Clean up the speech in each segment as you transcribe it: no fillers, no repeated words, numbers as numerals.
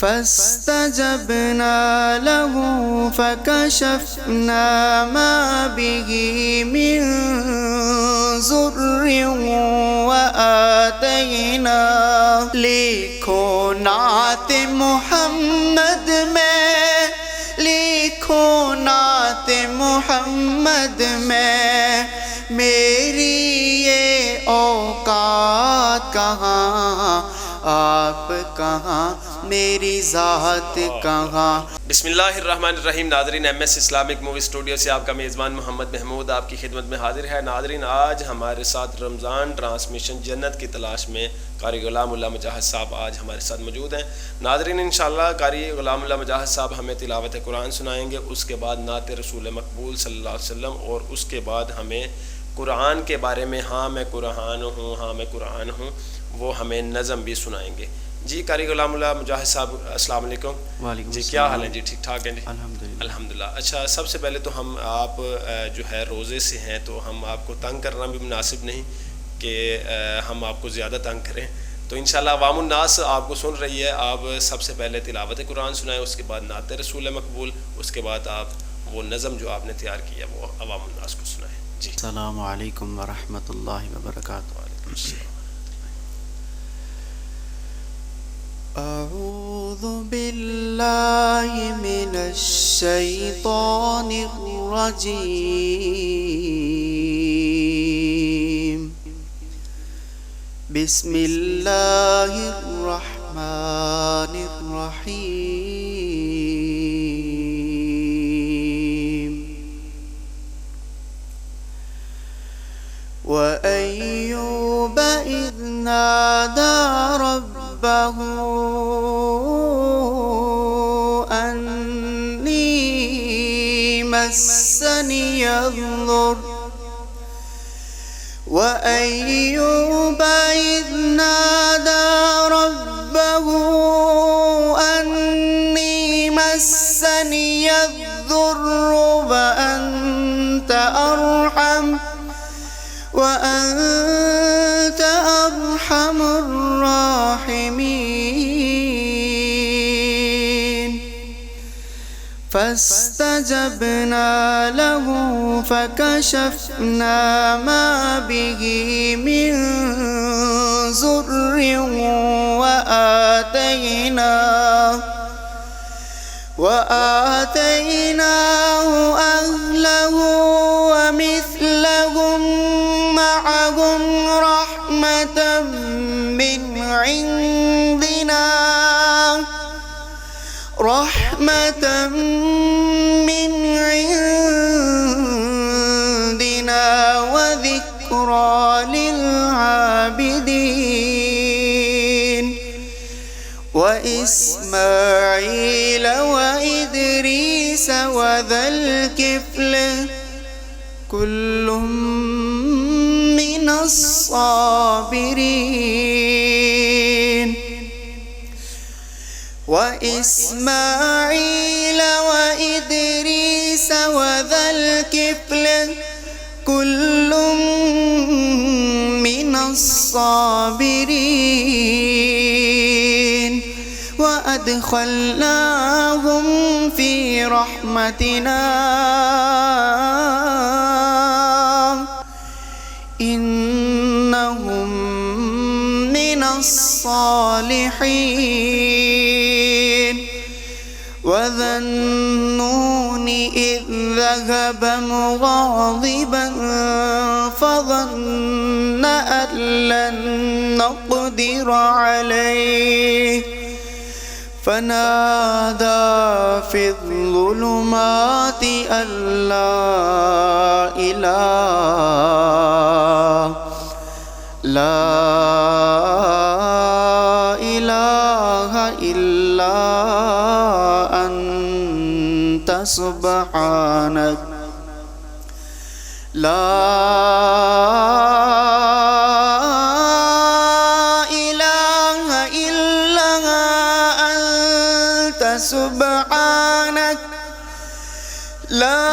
فاستجبنا له فكشفنا ما به من ضر وآتينا لکھو نعت محمد میں، لکھو نعت محمد میں، میری یہ اوقات کہاں، آپ کہاں، میری ذات کہاں۔ بسم اللہ الرحمن الرحیم۔ ناظرین، M S Islamic movie studio سے آپ کا میزبان محمد محمود آپ کی خدمت میں حاضر ہے۔ ناظرین، آج ہمارے ساتھ رمضان ٹرانسمیشن جنت کی تلاش میں قاری غلام اللہ مجاہد صاحب آج ہمارے ساتھ موجود ہیں۔ ناظرین، انشاءاللہ قاری غلام اللہ مجاہد صاحب ہمیں تلاوت قرآن سنائیں گے، اس کے بعد نعت رسول مقبول صلی اللہ علیہ وسلم، اور اس کے بعد ہمیں قرآن کے بارے میں ہاں میں قرآن ہوں، ہاں میں قرآن ہوں، وہ ہمیں نظم بھی سنائیں گے۔ جی قاری غلام اللہ مجاہد صاحب، السلام علیکم۔ وعلیکم جی، السلام۔ کیا حال ہیں جی؟ ٹھیک ٹھاک ہیں جی؟ الحمدللہ الحمدللہ۔ اچھا، سب سے پہلے تو ہم آپ جو ہے روزے سے ہیں، تو ہم آپ کو تنگ کرنا بھی مناسب نہیں کہ ہم آپ کو زیادہ تنگ کریں، تو انشاءاللہ عوام الناس آپ کو سن رہی ہے۔ آپ سب سے پہلے تلاوت قرآن سنائیں، اس کے بعد نعت رسول مقبول، اس کے بعد آپ وہ نظم جو آپ نے تیار کیا وہ عوام الناس کو سنائیں۔ جی، السلام علیکم ورحمۃ اللہ وبرکاتہ۔ وعلیکم السلام۔ اعوذ باللہ من الشیطان الرجیم، بسم اللہ الرحمن الرحیم۔ وَأَيُّوبَ إِذْ نَادَى رَبَّهُ أَنِّي مَسَّنِيَ الضُّرُّ، وَأَيُّوبَ إِذْ نَادَى رَبَّهُ أَنِّي مَسَّنِيَ الضُّرُّ وَأَنْتَ أَرْحَمُ الراحمين، فاستجبنا له فكشفنا ما به من ضر وآتيناه أهله ومثلهم معهم رحمة من عندنا وذكرى للعابدين، وإسماعيل وإدريس وذا الكفل كل من الصابرين، وإسماعيل وإدريس وذا الكفل كل من الصابرين، وأدخلناهم في رحمتنا إنهم من الصالحين، وذا النون إذ ذهب مغاضبا فظن أن لن نقدر عليه فنادى في الظلمات أن لا إله إلا أنت سبحانك لا إله إلا أنت سبحانك لا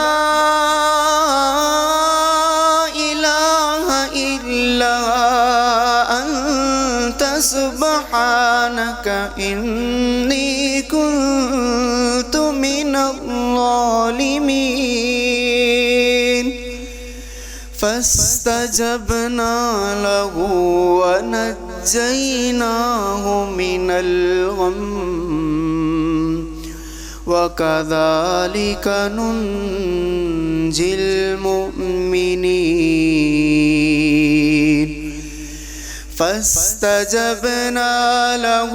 إله إلا أنت سبحانك إني الظالمين فاستجبنا له ونجيناه من الغم وكذلك ننجي المؤمنين فاستجبنا له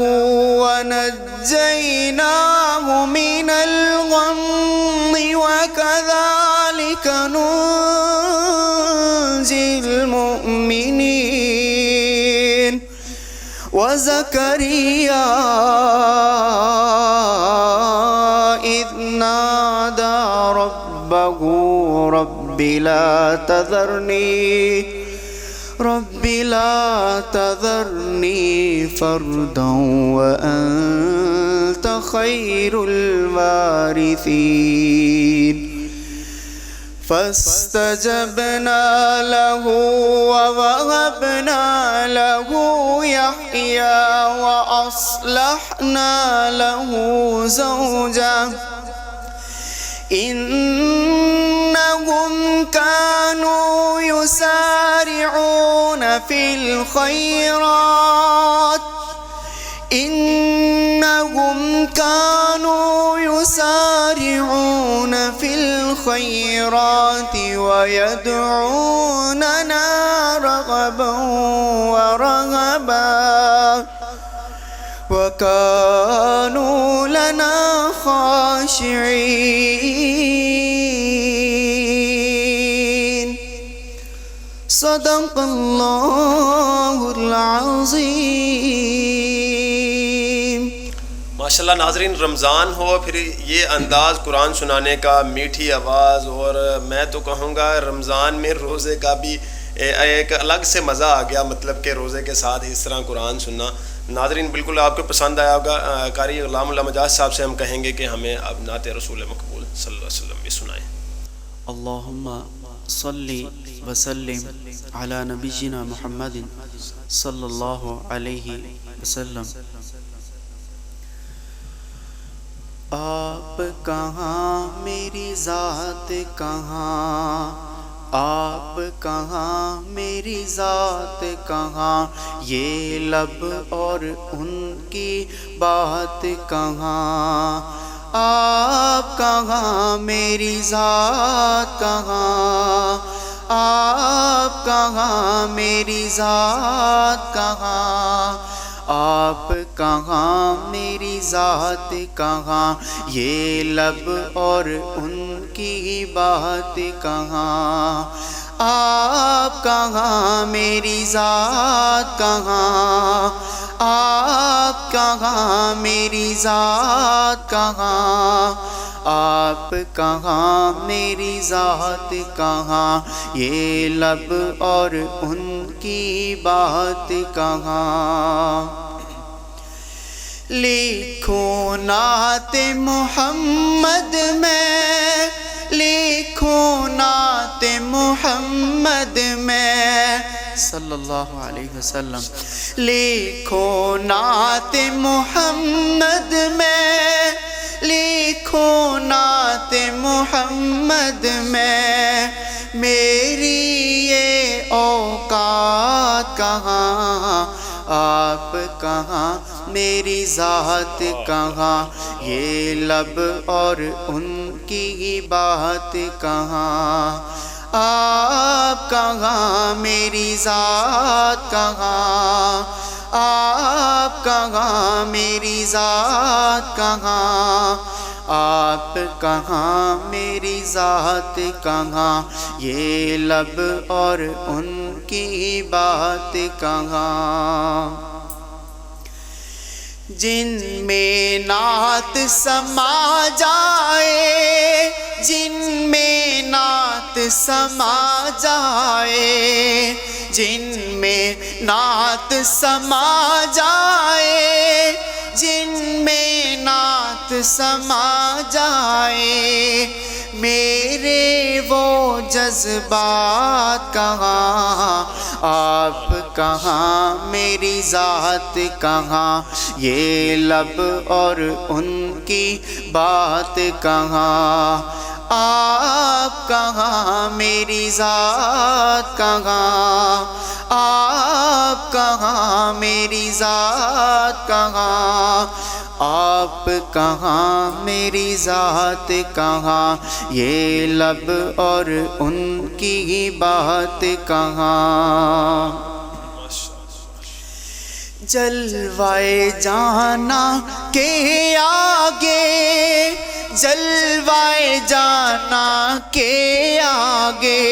ونجيناه من الغم وكذلك ننجي المؤمنين وزكريا إذ نادى ربه رب لا تذرني فردا وأنت خير الوارثين فاستجبنا له ووهبنا له يحيى وأصلحنا له زوجه إنهم كانوا يسارعون في الخيرات ويدعوننا رغبا ورهبا وكانوا لنا خاشعين صدق الله العظيم. ماشاءاللہ ناظرین، رمضان ہو پھر یہ انداز قرآن سنانے کا، میٹھی آواز، اور میں تو کہوں گا رمضان میں روزے کا بھی ایک الگ سے مزہ آ گیا، مطلب کہ روزے کے ساتھ اس طرح قرآن سننا. ناظرین بالکل آپ کو پسند آیا ہوگا. قاری غلام اللہ مجاز صاحب سے ہم کہیں گے کہ ہمیں اب نعت رسول مقبول صلی اللہ علیہ وسلم بھی سنائیں. اللہم صلی وسلم علی نبینا محمد صلی اللہ علیہ وسلم. آپ کہاں میری ذات کہاں، آپ کہاں میری ذات کہاں، یہ لب اور ان کی بات کہاں. آپ کہاں میری ذات کہاں، آپ کہاں میری ذات کہاں، آپ کہاں میری ذات کہاں، یہ لب اور ان کی بات کہاں. آپ کہاں میری ذات کہاں، آپ کہاں میری ذات کہاں، آپ کہاں میری ذات کہاں، یہ لب اور ان کی بات کہاں. لکھوں نعت محمد میں، لکھوں نعت محمد میں صلی اللہ علیہ وسلم، لکھوں نعت محمد میں، لکھوں نعت محمد میں. میری یہ اوقات کہاں، آپ کہاں میری ذات کہاں، یہ لب اور ان کی بات کہاں. آپ کہاں میری ذات کہاں، آپ کہاں میری ذات کہاں، آپ کہاں میری ذات کہاں، یہ لب اور ان کی بات کہاں. جن میں نعت سما جائے، جن میں نعت سما جائے، جن میں نعت سما جائے، جن میں نعت سما جائے، میرے وہ جذبات کہاں، آپ کہاں میری ذات کہاں، یہ لب اور ان کی بات کہاں. آپ کہاں میری ذات کہاں، آپ کہاں میری ذات کہاں، آپ کہاں میری ذات کہاں، یہ لب اور ان کی بات کہاں۔ جلوائے جانا کے آگے، جلوائے جانا کے آگے،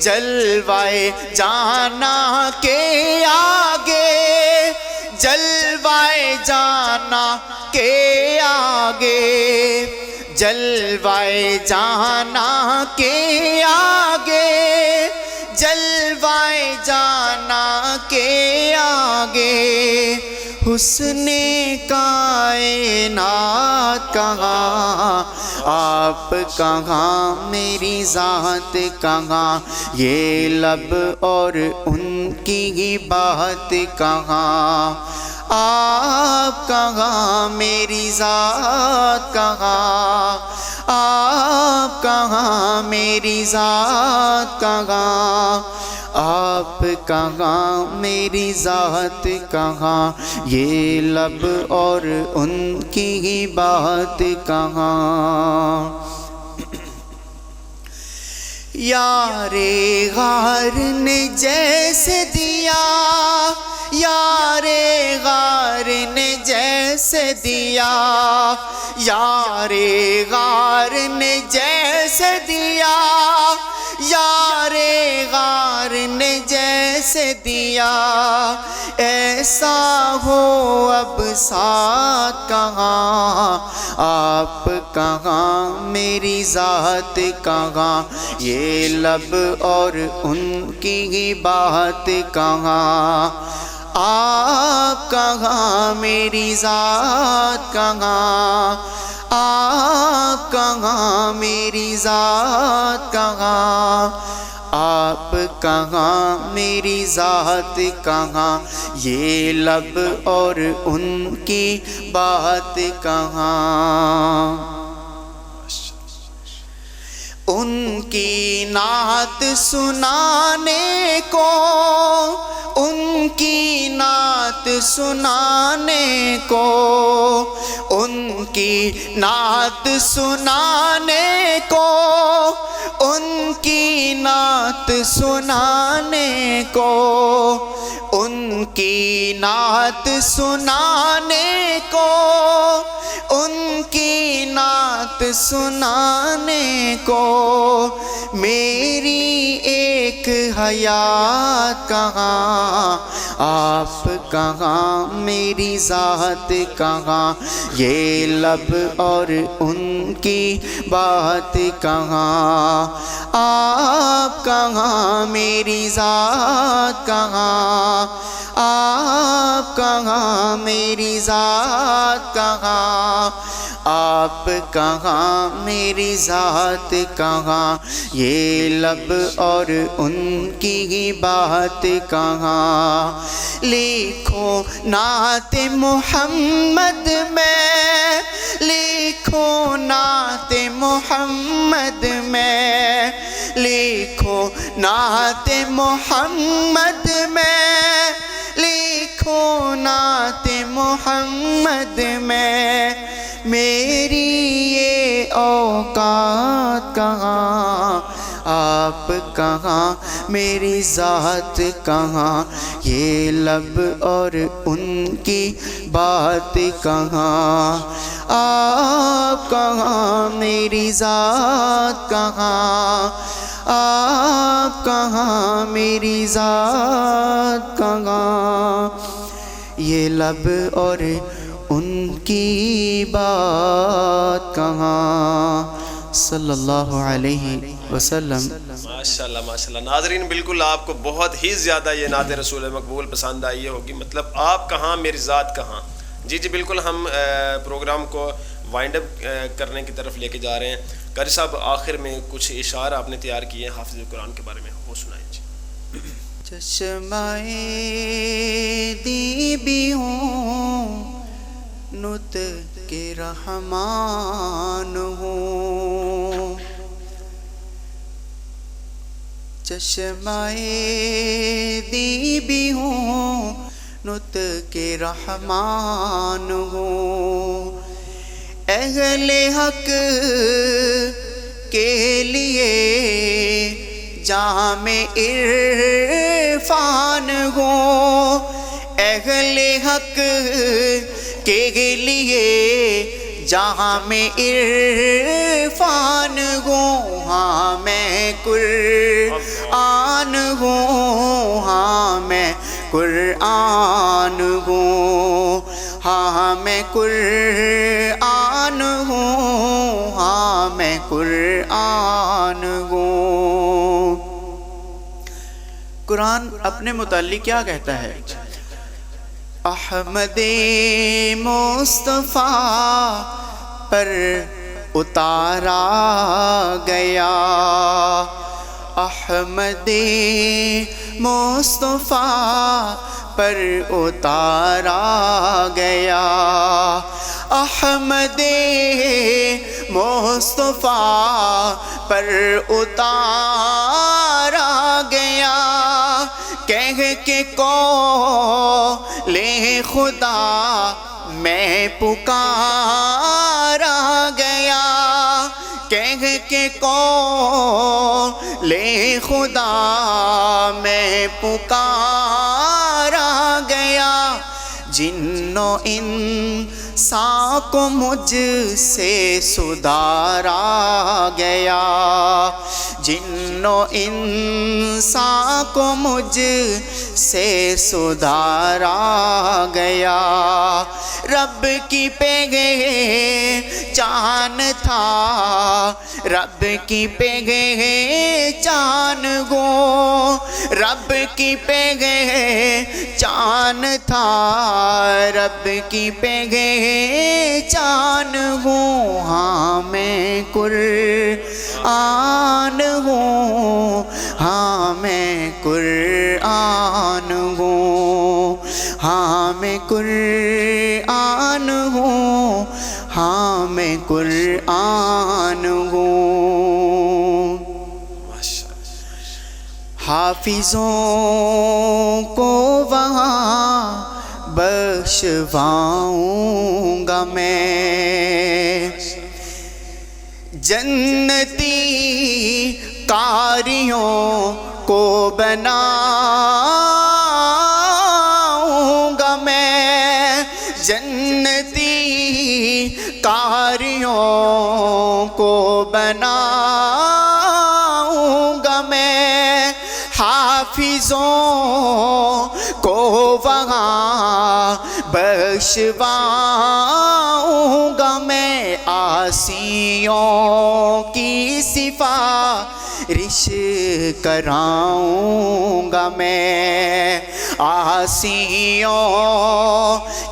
جلوائے جانا کے آگے، جلوائے جانا کے آگے، جلوائے جانا کے آگے، جلوائے جانا کے آگے، حسن کائنات کہاں، آپ کہاں میری ذات کہاں، یہ لب اور ان کی بات کہاں، آپ کہاں میری ذات کہاں، آپ کہاں میری ذات کہاں، آپ کہاں میری ذات کہاں، یہ لب اور ان کی بات کہاں۔ یار غار نے جیسے دیا، یار غار نے جیسے دیا، یار غار نے جیسے دیا، یار غار نے جیسے دیا، ایسا ہو اب ساتھ کہاں، آپ کہاں میری ذات کہاں، یہ لب اور ان کی بات کہاں، آپ کہاں میری ذات کہاں، آپ کہاں میری ذات کہاں، آپ کہاں میری ذات کہاں، یہ لب اور ان کی بات کہاں۔ ان کی نعت سنانے کو، ان کی نعت سنانے کو، ان کی نعت سنانے کو، ان کی نعت سنانے کو، ان کی نعت سنانے کو، ان کی نعت سنانے کو، میری ایک حیات کہاں، آپ کہاں میری ذات کہاں، یہ لب اور ان کی بات کہاں، آپ کہاں میری ذات کہاں، آپ کہاں میری ذات کہاں، آپ کہاں میری ذات کہاں، یہ لب اور ان کی بات کہاں۔ لکھو نعت محمد میں، لکھو نعت محمد میں، لکھو نعت محمد میں، لکھو نعت محمد میں، میری یہ اوقات کہاں، آپ کہاں میری ذات کہاں، یہ لب اور ان کی بات کہاں، آپ کہاں میری ذات کہاں، آپ کہاں میری ذات کہاں، یہ لب اور ان کی بات کہاں، صلی اللہ علیہ وسلم۔ ماشاءاللہ ماشاءاللہ ناظرین، بالکل آپ کو بہت ہی زیادہ یہ نعت رسول مقبول پسند آئی ہوگی، مطلب آپ کہاں میری ذات کہاں۔ جی جی بالکل، ہم پروگرام کو وائنڈ اپ کرنے کی طرف لے کے جا رہے ہیں۔ قاری صاحب، آخر میں کچھ اشعار آپ نے تیار کیے ہیں حافظ قرآن کے بارے میں، وہ سنائیں جی۔ چشمہ دی بھی ہوں، نطق کے رحمان ہوں، چشمائے دی بھی ہوں نطق رحمان ہوں اہل حق کے لیے جام عرفان ہوں اہل حق کے لیے جام عرفان ہوں ہاں میں قرآن ہوں ہاں میں قرآن ہوں ہاں میں قرآن ہوں ہاں میں قرآن ہوں. قرآن اپنے متعلق کیا کہتا ہے؟ احمد مصطفیٰ پر اتارا گیا احمد مصطفیٰ پر اتارا گیا احمد مصطفیٰ پر اتارا گیا کہہ کے قول خدا میں پکارا گیا کہہ کے قول خدا میں پکارا گیا جن و انسان کو مجھ سے سدھارا گیا جن و انسان کو مجھ سے سدھارا گیا رب کی پہچان تھا رب کی پہچان گو رب کی پہچان تھا رب کی پہچان ہوں ہاں میں قرآن ہوں ہاں میں قرآن ہوں ہاں میں قرآن ہوں ہاں میں قرآن ہوں. حافظوں کو وہاں بخشواؤں گا میں جنتی قاریوں کو بناؤں گا میں جنتی قاریوں کو بناؤں گا میں حافظوں کو وہاں بخشواؤں گا میں عاصیوں کی سفارش کراؤں گا میں عاصیوں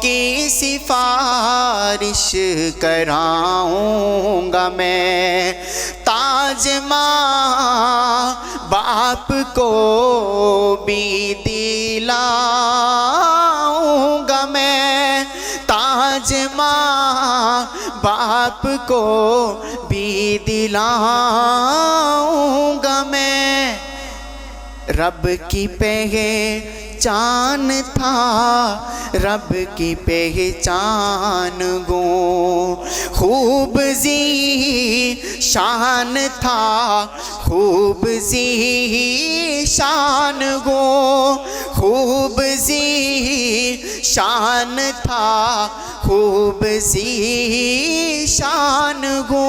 کی سفارش کراؤں گا میں تاج ماں باپ کو بھی دلاؤں گا میں تاج ماں باپ کو بھی دلاؤں گا میں رب کی پہچان تھا رب کی پہچان گو خوب ذی شان تھا خوب ذی شان گو خوب ذی شان تھا خوب ذی شان گو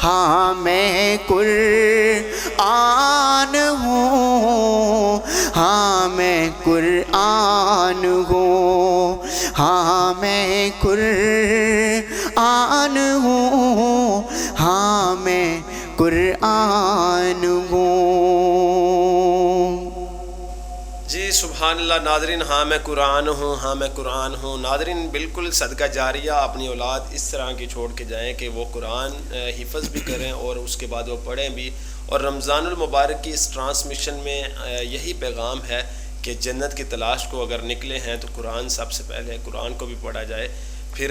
ہاں میں قرآن ہوں ہاں میں قرآن ہوں ہاں میں قرآن ہوں ہاں میں قرآن ہوں. جی سبحان اللہ. ناظرین ہاں میں قرآن ہوں ہاں میں قرآن ہوں. ناظرین بالکل صدقہ جاریہ اپنی اولاد اس طرح کی چھوڑ کے جائیں کہ وہ قرآن حفظ بھی کریں اور اس کے بعد وہ پڑھیں بھی. اور رمضان المبارک کی اس ٹرانسمیشن میں یہی پیغام ہے کہ جنت کی تلاش کو اگر نکلے ہیں تو قرآن سب سے پہلے قرآن کو بھی پڑھا جائے. پھر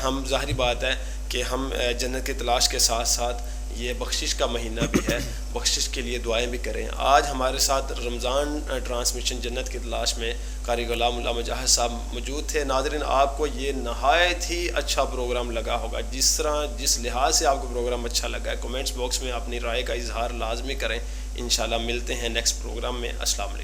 ہم ظاہری بات ہے کہ ہم جنت کی تلاش کے ساتھ ساتھ یہ بخشش کا مہینہ بھی ہے، بخشش کے لیے دعائیں بھی کریں۔ آج ہمارے ساتھ رمضان ٹرانسمیشن جنت کی تلاش میں قاری غلام اللہ مجاہد صاحب موجود تھے۔ ناظرین، آپ کو یہ نہایت ہی اچھا پروگرام لگا ہوگا، جس لحاظ سے آپ کو پروگرام اچھا لگا ہے کمنٹس باکس میں اپنی رائے کا اظہار لازمی کریں۔ انشاءاللہ ملتے ہیں نیکسٹ پروگرام میں۔ السلام علیکم۔